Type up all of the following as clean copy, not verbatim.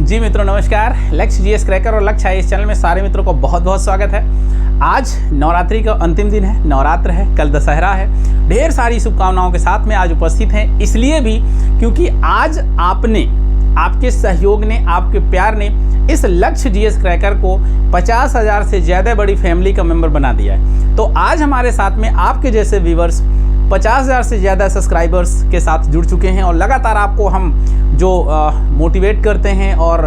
जी मित्रों नमस्कार। लक्ष्य जीएस क्रैकर और लक्ष्य आईएएस चैनल में सारे मित्रों को बहुत बहुत स्वागत है। आज नवरात्रि का अंतिम दिन है, नवरात्र है, कल दशहरा है। ढेर सारी शुभकामनाओं के साथ में आज उपस्थित हैं, इसलिए भी क्योंकि आज आपने, आपके सहयोग ने, आपके प्यार ने इस लक्ष्य जीएस क्रैकर को 50,000 से ज़्यादा बड़ी फैमिली का मेंबर बना दिया है। तो आज हमारे साथ में आपके जैसे व्यूवर्स 50,000 से ज़्यादा सब्सक्राइबर्स के साथ जुड़ चुके हैं और लगातार आपको हम जो मोटिवेट करते हैं और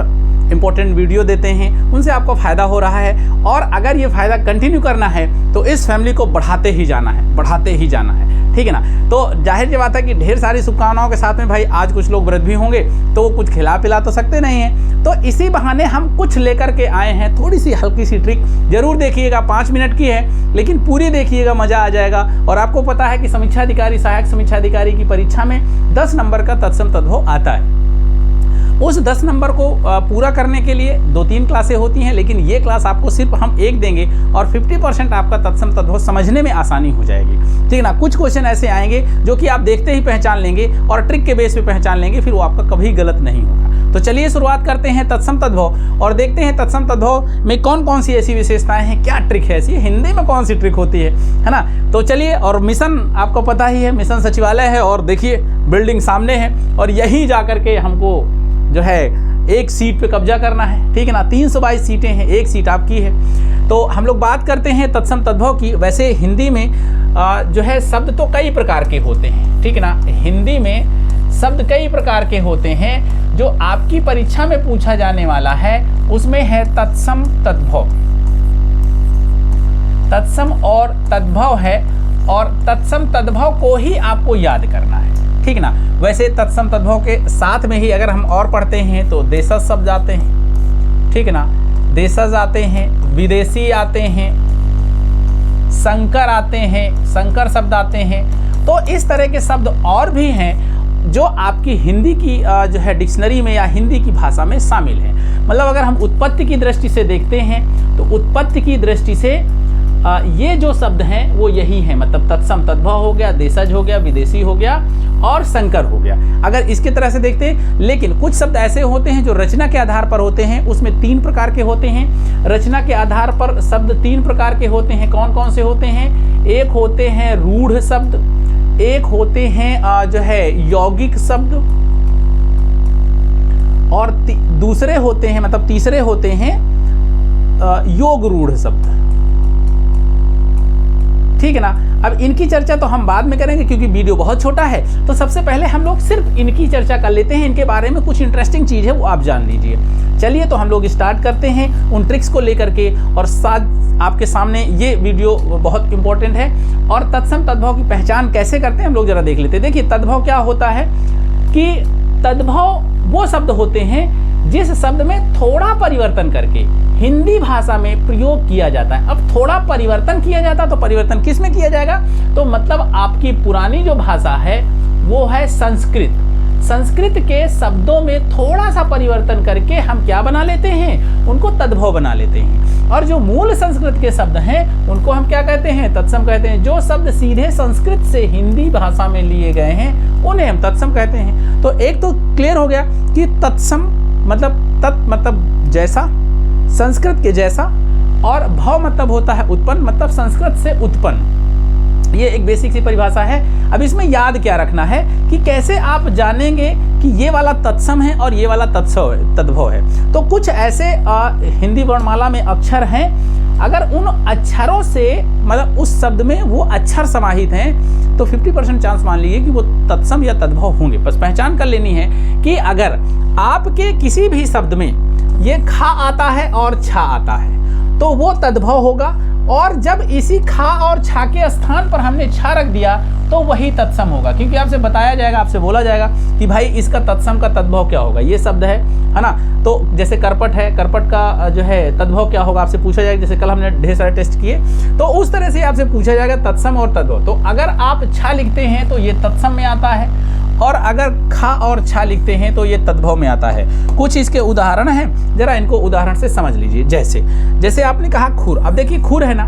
इम्पोर्टेंट वीडियो देते हैं उनसे आपको फ़ायदा हो रहा है। और अगर ये फ़ायदा कंटिन्यू करना है तो इस फैमिली को बढ़ाते ही जाना है, बढ़ाते ही जाना है, ठीक है ना। तो जाहिर सी बात है कि ढेर सारी शुभकामनाओं के साथ में भाई आज कुछ लोग व्रत भी होंगे तो वो कुछ खिला पिला तो सकते नहीं हैं, तो इसी बहाने हम कुछ लेकर के आए हैं। थोड़ी सी हल्की सी ट्रिक जरूर देखिएगा, 5 मिनट की है लेकिन पूरी देखिएगा, मज़ा आ जाएगा। और आपको पता है कि समीक्षा अधिकारी, सहायक समीक्षा अधिकारी की परीक्षा में 10 नंबर का तत्सम तद्भव आता है। उस 10 नंबर को पूरा करने के लिए 2-3 क्लासें होती हैं, लेकिन ये क्लास आपको सिर्फ हम एक देंगे और 50% आपका तत्सम तद्भव समझने में आसानी हो जाएगी, ठीक है ना। कुछ क्वेश्चन ऐसे आएंगे जो कि आप देखते ही पहचान लेंगे और ट्रिक के बेस पे पहचान लेंगे, फिर वो आपका कभी गलत नहीं होगा। तो चलिए शुरुआत करते हैं तत्सम तद्भव और देखते हैं तत्सम तद्भव में कौन कौन सी ऐसी विशेषताएं हैं, क्या ट्रिक है ऐसी, हिंदी में कौन सी ट्रिक होती है ना। तो चलिए, और मिशन आपको पता ही है, मिशन सचिवालय है और देखिए बिल्डिंग सामने है और यहीं जा करके हमको जो है एक सीट पे कब्जा करना है, ठीक है ना। 322 सीटें हैं, एक सीट आपकी है। तो हम लोग बात करते हैं तत्सम तद्भव की। वैसे हिंदी में जो है शब्द तो कई प्रकार के होते हैं, ठीक है ना। हिंदी में शब्द कई प्रकार के होते हैं। जो आपकी परीक्षा में पूछा जाने वाला है उसमें है तत्सम तद्भव। तत्सम और तद्भव है और तत्सम तद्भव को ही आपको याद करना है, ठीक ना। वैसे तत्सम तद्भव के साथ में ही अगर हम और पढ़ते हैं तो देशज शब्द आते हैं, ठीक है ना। देशज आते हैं, विदेशी आते हैं, संकर आते हैं, संकर शब्द आते हैं। तो इस तरह के शब्द और भी हैं जो आपकी हिंदी की जो है डिक्शनरी में या हिंदी की भाषा में शामिल है। मतलब अगर हम उत्पत्ति की दृष्टि से देखते हैं तो उत्पत्ति की दृष्टि से ये जो शब्द हैं वो यही हैं। मतलब तत्सम तद्भव हो गया, देशज हो गया, विदेशी हो गया और संकर हो गया, अगर इसके तरह से देखते हैं। लेकिन कुछ शब्द ऐसे होते हैं जो रचना के आधार पर होते हैं, उसमें 3 प्रकार के होते हैं। रचना के आधार पर शब्द 3 प्रकार के होते हैं। कौन कौन से होते हैं? एक होते हैं रूढ़ शब्द, एक होते हैं जो है यौगिक शब्द और दूसरे होते हैं, मतलब तीसरे होते हैं योग रूढ़ शब्द, ठीक है ना। अब इनकी चर्चा तो हम बाद में करेंगे क्योंकि वीडियो बहुत छोटा है। तो सबसे पहले हम लोग सिर्फ इनकी चर्चा कर लेते हैं, इनके बारे में कुछ इंटरेस्टिंग चीज़ है वो आप जान लीजिए। चलिए तो हम लोग स्टार्ट करते हैं उन ट्रिक्स को लेकर के, और साथ आपके सामने ये वीडियो बहुत इंपॉर्टेंट है। और तत्सम तद्भव की पहचान कैसे करते हैं हम लोग जरा देख लेते हैं। देखिए तद्भव क्या होता है कि तद्भव वो शब्द होते हैं जिस शब्द में थोड़ा परिवर्तन करके हिंदी भाषा में प्रयोग किया जाता है। अब थोड़ा परिवर्तन किया जाता है तो परिवर्तन किस में किया जाएगा? तो मतलब आपकी पुरानी जो भाषा है वो है संस्कृत। संस्कृत के शब्दों में थोड़ा सा परिवर्तन करके हम क्या बना लेते हैं? उनको तद्भव बना लेते हैं। और जो मूल संस्कृत के शब्द हैं उनको हम क्या कहते हैं? तत्सम कहते हैं। जो शब्द सीधे संस्कृत से हिंदी भाषा में लिए गए हैं उन्हें हम तत्सम कहते हैं। तो एक तो क्लियर हो गया कि तत्सम मतलब तत् मतलब जैसा, संस्कृत के जैसा, और भव मतलब होता है उत्पन्न, मतलब संस्कृत से उत्पन्न। ये एक बेसिक सी परिभाषा है। अब इसमें याद क्या रखना है कि कैसे आप जानेंगे कि ये वाला तत्सम है और ये वाला तद्भव है। तो कुछ ऐसे हिंदी वर्णमाला में अक्षर हैं, अगर उन अक्षरों से मतलब उस शब्द में वो अक्षर समाहित हैं तो 50% चांस मान लीजिए कि वो तत्सम या तद्भव होंगे। बस पहचान कर लेनी है कि अगर आपके किसी भी शब्द में ये खा आता है और छा आता है तो वो तद्भव होगा, और जब इसी खा और छा के स्थान पर हमने छा रख दिया तो वही तत्सम होगा। क्योंकि आपसे बताया जाएगा, आपसे बोला जाएगा कि भाई इसका तत्सम का तद्भव क्या होगा। ये शब्द है ना। तो जैसे करपट है, करपट का जो है तद्भव क्या होगा आपसे पूछा जाएगा। जैसे कल हमने ढेर सारे टेस्ट किए तो उस तरह से आपसे पूछा जाएगा तत्सम और तद्भव। तो अगर आप छा लिखते हैं तो ये तत्सम में आता है, और अगर खा और छा लिखते हैं तो ये तद्भव में आता है। कुछ इसके उदाहरण हैं, जरा इनको उदाहरण से समझ लीजिए। जैसे आपने कहा खुर। अब देखिए खुर है ना,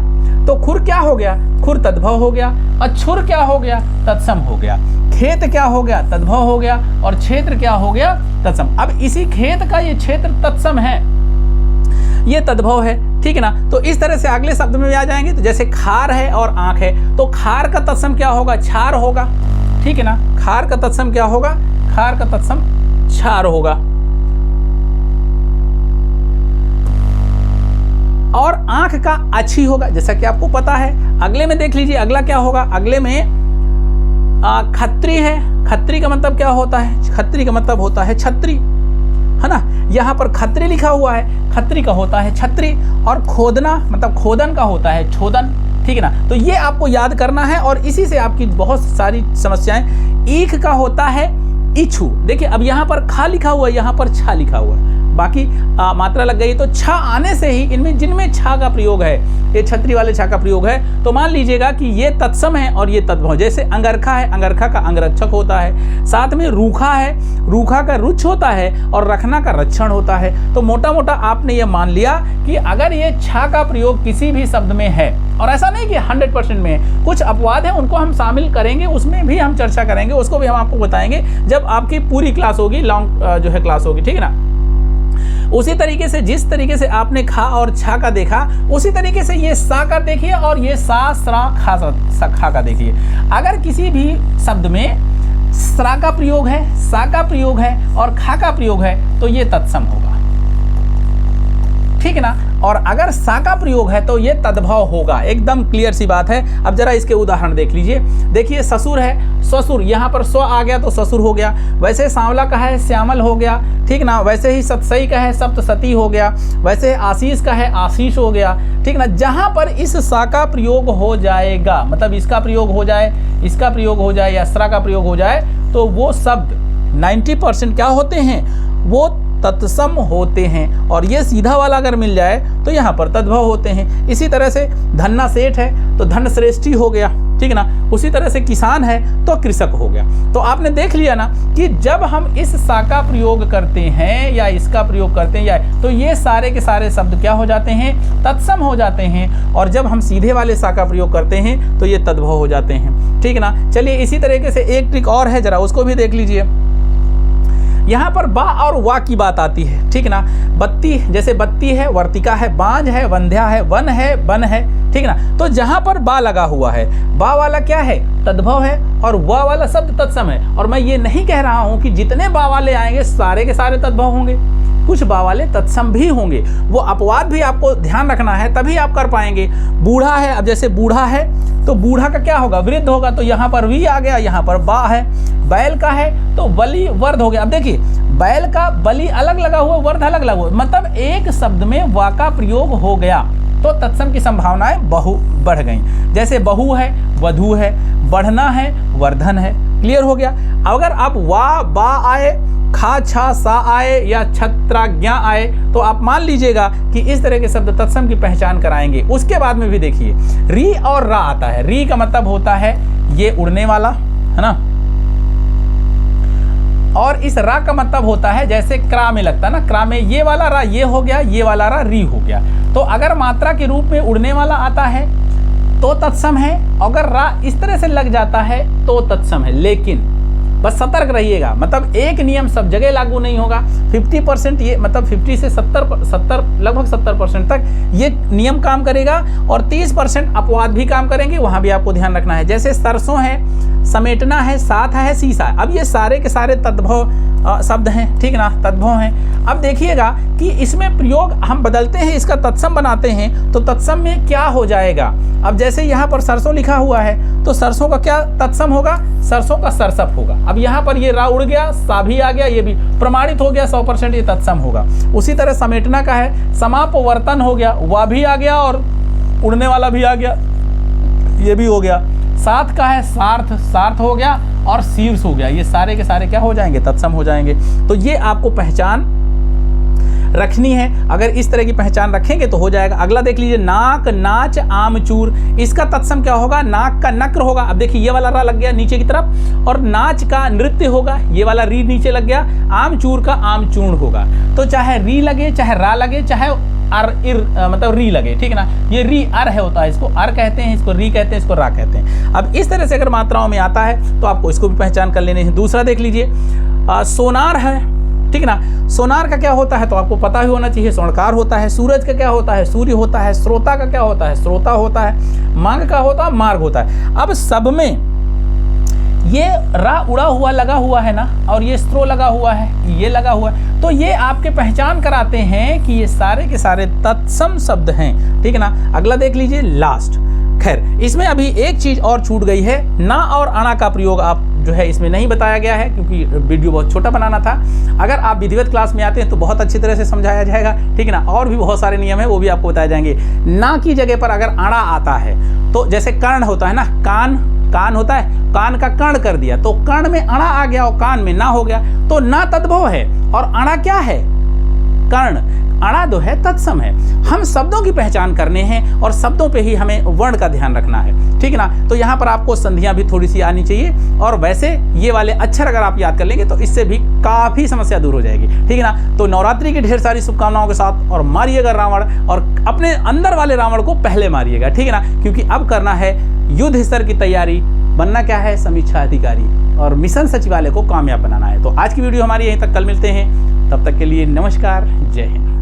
तो खुर क्या हो गया, खुर तद्भव हो गया, अछुर क्या हो गया, तत्सम हो गया, खेत क्या हो गया, तद्भव हो गया, और क्षेत्र क्या हो गया, तत्सम। अब इसी खेत का ये क्षेत्र तत्सम है, ये तद्भव है, ठीक है ना। तो इस तरह से अगले शब्द में भी आ जाएंगे। तो जैसे खार है और आंख है, तो खार का तत्सम क्या होगा, छार होगा, ठीक है ना। खार का तत्सम क्या होगा, खार का तत्सम छार होगा। और आंख का अच्छी होगा, जैसा कि आपको पता है। अगले में देख लीजिए, अगला क्या होगा, अगले में खत्री है। खत्री का मतलब क्या होता है, खत्री का मतलब होता है छत्री, है ना। यहाँ पर खत्री लिखा हुआ है, खत्री का होता है छत्री, और खोदना मतलब खोदन का होता है छोदन, ठीक है ना। तो ये आपको याद करना है, और इसी से आपकी बहुत सारी समस्याएं। ईख का होता है इच्छू। देखिए अब यहाँ पर खा लिखा हुआ है, यहाँ पर छा लिखा हुआ है, बाकी मात्रा लग गई। तो छा आने से ही इनमें जिनमें छा का प्रयोग है, ये छत्री वाले छा का प्रयोग है, तो मान लीजिएगा कि ये तत्सम है और ये तद्भव। जैसे अंगरखा है, अंगरखा का अंगरक्षक होता है। साथ में रूखा है, रूखा का रुच होता है, और रखना का रक्षण होता है। तो मोटा मोटा आपने ये मान लिया कि अगर ये छा का प्रयोग किसी भी शब्द में है, और ऐसा नहीं कि 100% में है, कुछ अपवाद है, उनको हम शामिल करेंगे, उसमें भी हम चर्चा करेंगे, उसको भी हम आपको बताएंगे जब आपकी पूरी क्लास होगी, लॉन्ग जो है क्लास होगी, ठीक है ना। उसी तरीके से जिस तरीके से आपने खा और छा का देखा, उसी तरीके से ये सा का देखिए, और ये सा स्रा खा का देखिए। अगर किसी भी शब्द में स्रा का प्रयोग है, सा का प्रयोग है और खा का प्रयोग है, तो ये तत्सम होगा, ठीक है ना। और अगर सा का प्रयोग है तो ये तद्भव होगा, एकदम क्लियर सी बात है। अब जरा इसके उदाहरण देख लीजिए। देखिए ससुर है, ससुर, यहाँ पर स्व आ गया तो ससुर हो गया। वैसे सांवला का है, श्यामल हो गया, ठीक ना। वैसे ही सतसई का है, सप्तसती हो गया। वैसे आशीष का है, आशीष हो गया, ठीक ना। जहाँ पर इस सा का प्रयोग हो जाएगा, मतलब इसका प्रयोग हो जाए, इसका प्रयोग हो जाए, या स्रा का प्रयोग हो जाए, तो वो शब्द 90% क्या होते हैं, वो तत्सम होते हैं। और ये सीधा वाला अगर मिल जाए तो यहाँ पर तद्भव होते हैं। इसी तरह से धन्ना सेठ है तो धन श्रेष्ठी हो गया, ठीक है ना। उसी तरह से किसान है तो कृषक हो गया। तो आपने देख लिया ना कि जब हम इस सा का प्रयोग करते हैं या इसका प्रयोग करते हैं, या तो ये सारे के सारे शब्द क्या हो जाते हैं, तत्सम हो जाते हैं। और जब हम सीधे वाले सा का प्रयोग करते हैं तो ये तद्भव हो जाते हैं, ठीक है ना। चलिए इसी तरीके से एक ट्रिक और है, जरा उसको भी देख लीजिए। यहाँ पर बा और वा की बात आती है, ठीक है ना। बत्ती, जैसे बत्ती है, वर्तिका है, बांझ है, वंध्या है, वन है, बन है, ठीक है ना। तो जहाँ पर बा लगा हुआ है, बा वाला क्या है, तद्भव है, और वा वाला शब्द तत्सम है। और मैं ये नहीं कह रहा हूँ कि जितने बा वाले आएंगे सारे के सारे तद्भव होंगे, कुछ बा वाले तत्सम भी होंगे। वो अपवाद भी आपको ध्यान रखना है, तभी आप कर पाएंगे। बूढ़ा है, अब जैसे बूढ़ा है तो बूढ़ा का क्या होगा, वृद्ध होगा, तो यहाँ पर वी आ गया, यहाँ पर बा है। बैल का है तो बलि वर्ध हो गया। अब देखिए बैल का बलि अलग लगा हुआ, वर्ध अलग लगा हुआ, मतलब एक शब्द में वा का प्रयोग हो गया, तो तत्सम की संभावनाएं बढ़ गई। जैसे बहु है, वधु है, बढ़ना है, वर्धन है। क्लियर हो गया। अगर आप वा बा आए, खा छा सा आए, या छत्राज्ञा आए, तो आप मान लीजिएगा कि इस तरह के शब्द तत्सम की पहचान कराएंगे। उसके बाद में भी देखिए री और रा आता है। री का मतलब होता है ये उड़ने वाला, है ना। और इस रा का मतलब होता है जैसे क्रा में लगता है ना, क्रा में ये वाला रा ये हो गया, ये वाला रा री हो गया। तो अगर मात्रा के रूप में उड़ने वाला आता है तो तत्सम है, अगर रा इस तरह से लग जाता है तो तत्सम है। लेकिन बस सतर्क रहिएगा, मतलब एक नियम सब जगह लागू नहीं होगा। 50% ये मतलब 50 से 70 लगभग 70% तक ये नियम काम करेगा, और 30% अपवाद भी काम करेंगे, वहां भी आपको ध्यान रखना है। जैसे सरसों है, समेटना है, साथ है, सीसा है। अब ये सारे के सारे तद्भव शब्द हैं, ठीक ना, तद्भव हैं। अब देखिएगा कि इसमें प्रयोग हम बदलते हैं, इसका तत्सम बनाते हैं, तो तत्सम में क्या हो जाएगा। अब जैसे यहाँ पर सरसों लिखा हुआ है तो सरसों का क्या तत्सम होगा, सरसों का सरसप होगा। अब यहाँ पर ये रा उड़ गया, सा भी आ गया, ये भी प्रमाणित हो गया, 100% ये तत्सम होगा। उसी तरह समेटना का है, समापवर्तन हो गया, वा भी आ गया और उड़ने वाला भी आ गया, ये भी हो गया। साथ का है सार्थ, सार्थ हो गया, और शीर्ष हो गया। ये सारे के सारे क्या हो जाएंगे, तत्सम हो जाएंगे। तो ये आपको पहचान रखनी है। अगर इस तरह की पहचान रखेंगे तो हो जाएगा। अगला देख लीजिए, नाक, नाच, आमचूर। इसका तत्सम क्या होगा, नाक का नक्र होगा। अब देखिए ये वाला रा लग गया नीचे की तरफ, और नाच का नृत्य होगा, ये वाला री नीचे लग गया। आमचूर का आमचूर्ण होगा। तो चाहे री लगे, चाहे रा लगे, चाहे अर इर मतलब री लगे, ठीक है ना। ये री अर है होता है, इसको अर कहते हैं, इसको री कहते हैं, इसको रा कहते हैं। अब इस तरह से अगर मात्राओं में आता है तो आपको इसको भी पहचान कर लेने हैं। दूसरा देख लीजिए, सोनार है, ठीक है ना। सोनार का क्या होता है तो आपको पता ही होना चाहिए, स्वर्णकार होता है। सूरज का क्या होता है, सूर्य होता है। श्रोता का क्या होता है, श्रोता होता है। मार्ग का होता है, मार्ग होता है। अब सब में ये रा उड़ा हुआ लगा हुआ है ना, और ये स्त्रो लगा हुआ है, ये लगा हुआ है, तो ये आपके पहचान कराते हैं कि ये सारे के सारे तत्सम शब्द हैं, ठीक है ना। अगला देख लीजिए, लास्ट। खैर, इसमें अभी एक चीज और छूट गई है, ना और अणा का प्रयोग आप जो है इसमें नहीं बताया गया है, क्योंकि वीडियो बहुत छोटा बनाना था। अगर आप विधिवत क्लास में आते हैं तो बहुत अच्छी तरह से समझाया जाएगा, ठीक है ना। और भी बहुत सारे नियम है, वो भी आपको बताए जाएंगे। ना की जगह पर अगर अणा आता है तो जैसे कर्ण होता है ना, कान होता है, कान का कर्ण कर दिया तो कर्ण में अणा आ गया और कान में ना हो गया, तो ना तद्भव है और अणा क्या है, कर्ण। अणा जो है तत्सम है। हम शब्दों की पहचान करने हैं और शब्दों पे ही हमें वर्ण का ध्यान रखना है, ठीक है ना। तो यहाँ पर आपको संधियां भी थोड़ी सी आनी चाहिए, और वैसे ये वाले अक्षर अगर आप याद कर लेंगे तो इससे भी काफी समस्या दूर हो जाएगी, ठीक है ना। तो नवरात्रि की ढेर सारी शुभकामनाओं के साथ, और मारिएगा रावण, और अपने अंदर वाले रावण को पहले मारिएगा, ठीक है ना, क्योंकि अब करना है युद्ध स्तर की तैयारी। बनना क्या है, समीक्षा अधिकारी, और मिशन सचिवालय को कामयाब बनाना है। तो आज की वीडियो हमारी यहीं तक, कल मिलते हैं, तब तक के लिए नमस्कार, जय हिंद।